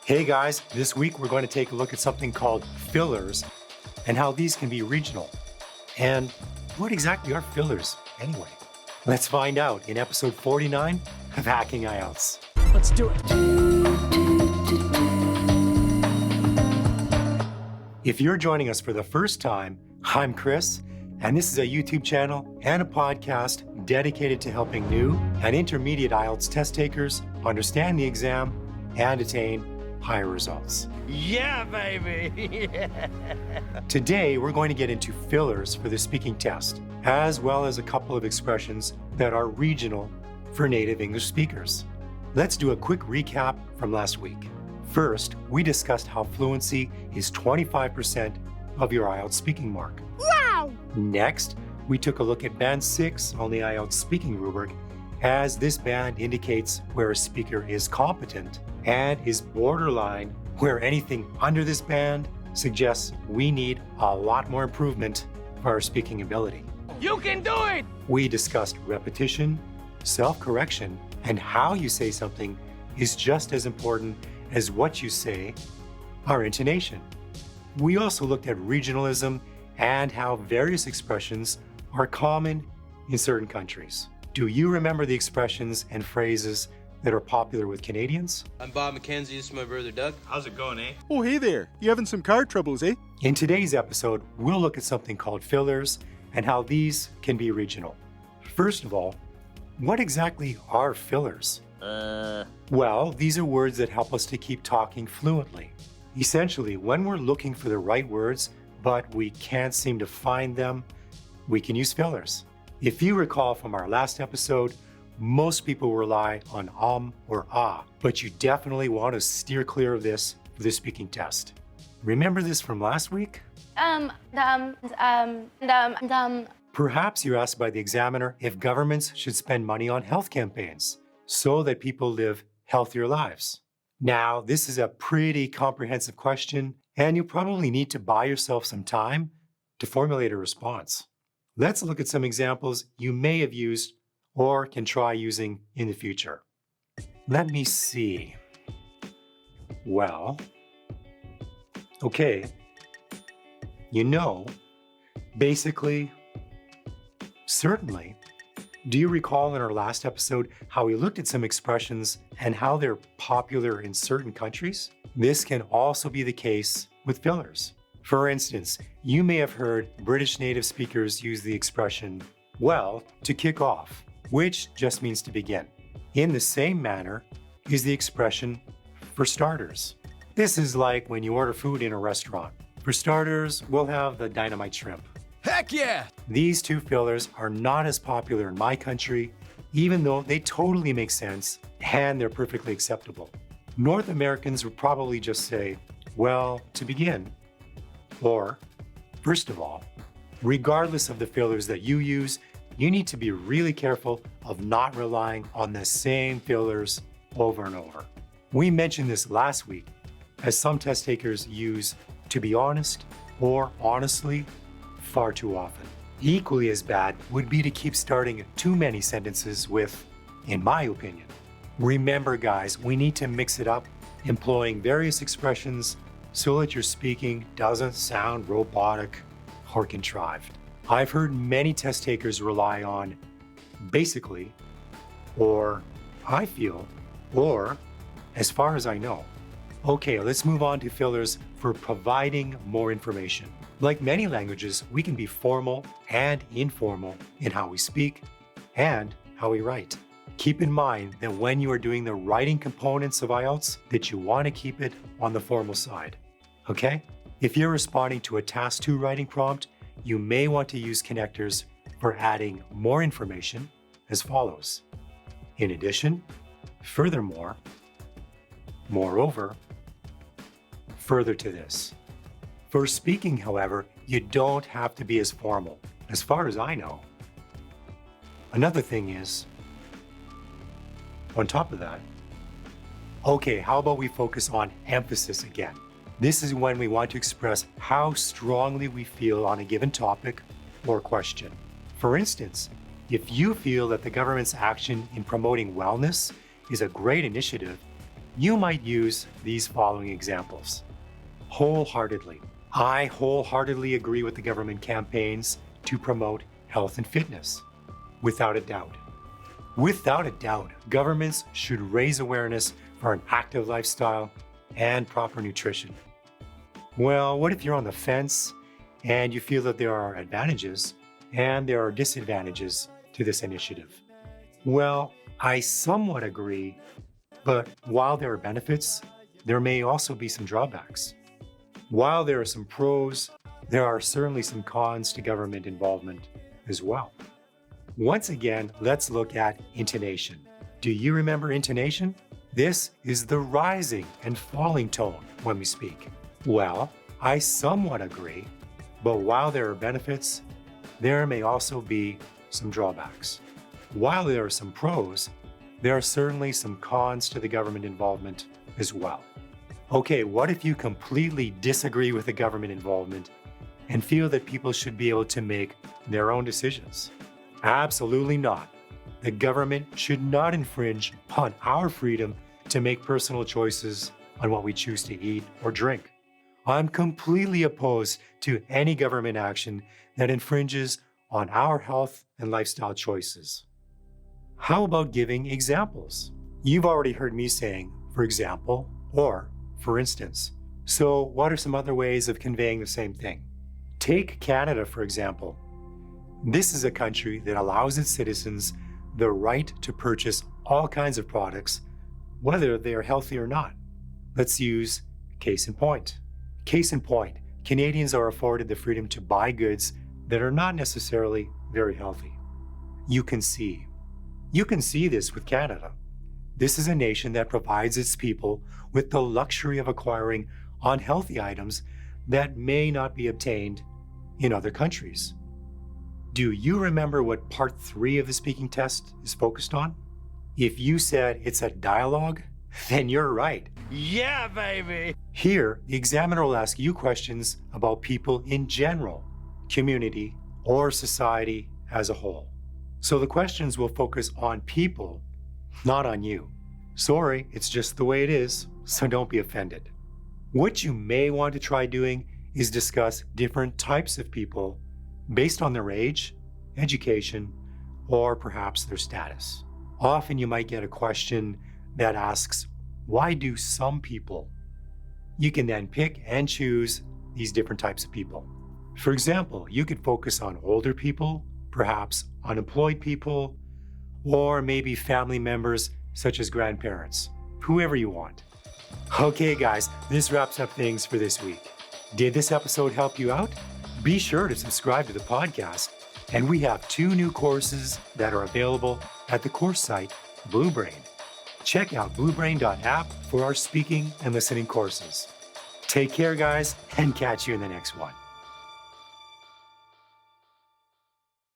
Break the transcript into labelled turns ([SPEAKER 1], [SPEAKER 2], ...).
[SPEAKER 1] Hey guys, this week we're going to take a look at something called fillers and how these can be regional. And what exactly are fillers anyway? Let's find out in episode 49 of Hacking IELTS.
[SPEAKER 2] Let's do it.
[SPEAKER 1] If you're joining us for the first time, I'm Chris, and this is a YouTube channel and a podcast dedicated to helping new and intermediate IELTS test takers understand the exam and attain higher results.
[SPEAKER 2] Yeah, baby.
[SPEAKER 1] Today, we're going to get into fillers for the speaking test, as well as a couple of expressions that are regional for native English speakers. Let's do a quick recap from last week. First, we discussed how fluency is 25% of your IELTS speaking mark.
[SPEAKER 3] Wow!
[SPEAKER 1] Next, we took a look at Band 6 on the IELTS speaking rubric, as this band indicates where a speaker is competent and is borderline, where anything under this band suggests we need a lot more improvement for our speaking ability.
[SPEAKER 2] You can do it!
[SPEAKER 1] We discussed repetition, self-correction, and how you say something is just as important as what you say, our intonation. We also looked at regionalism and how various expressions are common in certain countries. Do you remember the expressions and phrases that are popular with Canadians?
[SPEAKER 4] I'm Bob McKenzie, this is my brother Doug.
[SPEAKER 5] How's it going, eh?
[SPEAKER 6] Oh, hey there. You having some car troubles, eh?
[SPEAKER 1] In today's episode, we'll look at something called fillers and how these can be regional. First of all, what exactly are fillers? Well, these are words that help us to keep talking fluently. Essentially, when we're looking for the right words, but we can't seem to find them, we can use fillers. If you recall from our last episode, most people rely on or ah, but you definitely want to steer clear of this for the speaking test. Remember this from last week? Perhaps you're asked by the examiner if governments should spend money on health campaigns so that people live healthier lives. Now, this is a pretty comprehensive question, and you probably need to buy yourself some time to formulate a response. Let's look at some examples you may have used or can try using in the future. Let me see. Well, okay. Basically, certainly. Do you recall in our last episode how we looked at some expressions and how they're popular in certain countries? This can also be the case with fillers. For instance, you may have heard British native speakers use the expression, well, to kick off, which just means to begin. In the same manner is the expression for starters. This is like when you order food in a restaurant. For starters, we'll have the dynamite shrimp.
[SPEAKER 2] Heck yeah!
[SPEAKER 1] These two fillers are not as popular in my country, even though they totally make sense and they're perfectly acceptable. North Americans would probably just say, well, to begin, or, first of all. Regardless of the fillers that you use, you need to be really careful of not relying on the same fillers over and over. We mentioned this last week, as some test takers use to be honest or honestly far too often. Equally as bad would be to keep starting too many sentences with, in my opinion. Remember, guys, we need to mix it up, employing various expressions so that your speaking doesn't sound robotic or contrived. I've heard many test takers rely on basically, or I feel, or as far as I know. Okay, let's move on to fillers for providing more information. Like many languages, we can be formal and informal in how we speak and how we write. Keep in mind that when you are doing the writing components of IELTS, that you want to keep it on the formal side. Okay? If you're responding to a Task 2 writing prompt, you may want to use connectors for adding more information as follows. In addition, furthermore, moreover, further to this. For speaking, however, you don't have to be as formal, as far as I know. Another thing is, on top of that, okay, how about we focus on emphasis again? This is when we want to express how strongly we feel on a given topic or question. For instance, if you feel that the government's action in promoting wellness is a great initiative, you might use these following examples. Wholeheartedly. I wholeheartedly agree with the government campaigns to promote health and fitness. Without a doubt. Without a doubt, governments should raise awareness for an active lifestyle and proper nutrition. Well, what if you're on the fence and you feel that there are advantages and there are disadvantages to this initiative? Well, I somewhat agree, but while there are benefits, there may also be some drawbacks. While there are some pros, there are certainly some cons to government involvement as well. Once again, let's look at intonation. Do you remember intonation? This is the rising and falling tone when we speak. Well, I somewhat agree, but while there are benefits, there may also be some drawbacks. While there are some pros, there are certainly some cons to the government involvement as well. Okay, what if you completely disagree with the government involvement and feel that people should be able to make their own decisions? Absolutely not. The government should not infringe on our freedom to make personal choices on what we choose to eat or drink. I'm completely opposed to any government action that infringes on our health and lifestyle choices. How about giving examples? You've already heard me saying, for example, or for instance. So what are some other ways of conveying the same thing? Take Canada, for example. This is a country that allows its citizens the right to purchase all kinds of products, whether they are healthy or not. Let's use case in point. Case in point, Canadians are afforded the freedom to buy goods that are not necessarily very healthy. You can see this with Canada. This is a nation that provides its people with the luxury of acquiring unhealthy items that may not be obtained in other countries. Do you remember what part 3 of the speaking test is focused on? If you said it's a dialogue, then you're right.
[SPEAKER 2] Yeah, baby!
[SPEAKER 1] Here, the examiner will ask you questions about people in general, community, or society as a whole. So the questions will focus on people, not on you. Sorry, it's just the way it is, so don't be offended. What you may want to try doing is discuss different types of people based on their age, education, or perhaps their status. Often you might get a question that asks, why do some people? You can then pick and choose these different types of people. For example, you could focus on older people, perhaps unemployed people, or maybe family members such as grandparents, whoever you want. Okay guys, this wraps up things for this week. Did this episode help you out? Be sure to subscribe to the podcast, and we have 2 new courses that are available at the course site, BlueBrain. Check out BlueBrain.app for our speaking and listening courses. Take care, guys, and catch you in the next one.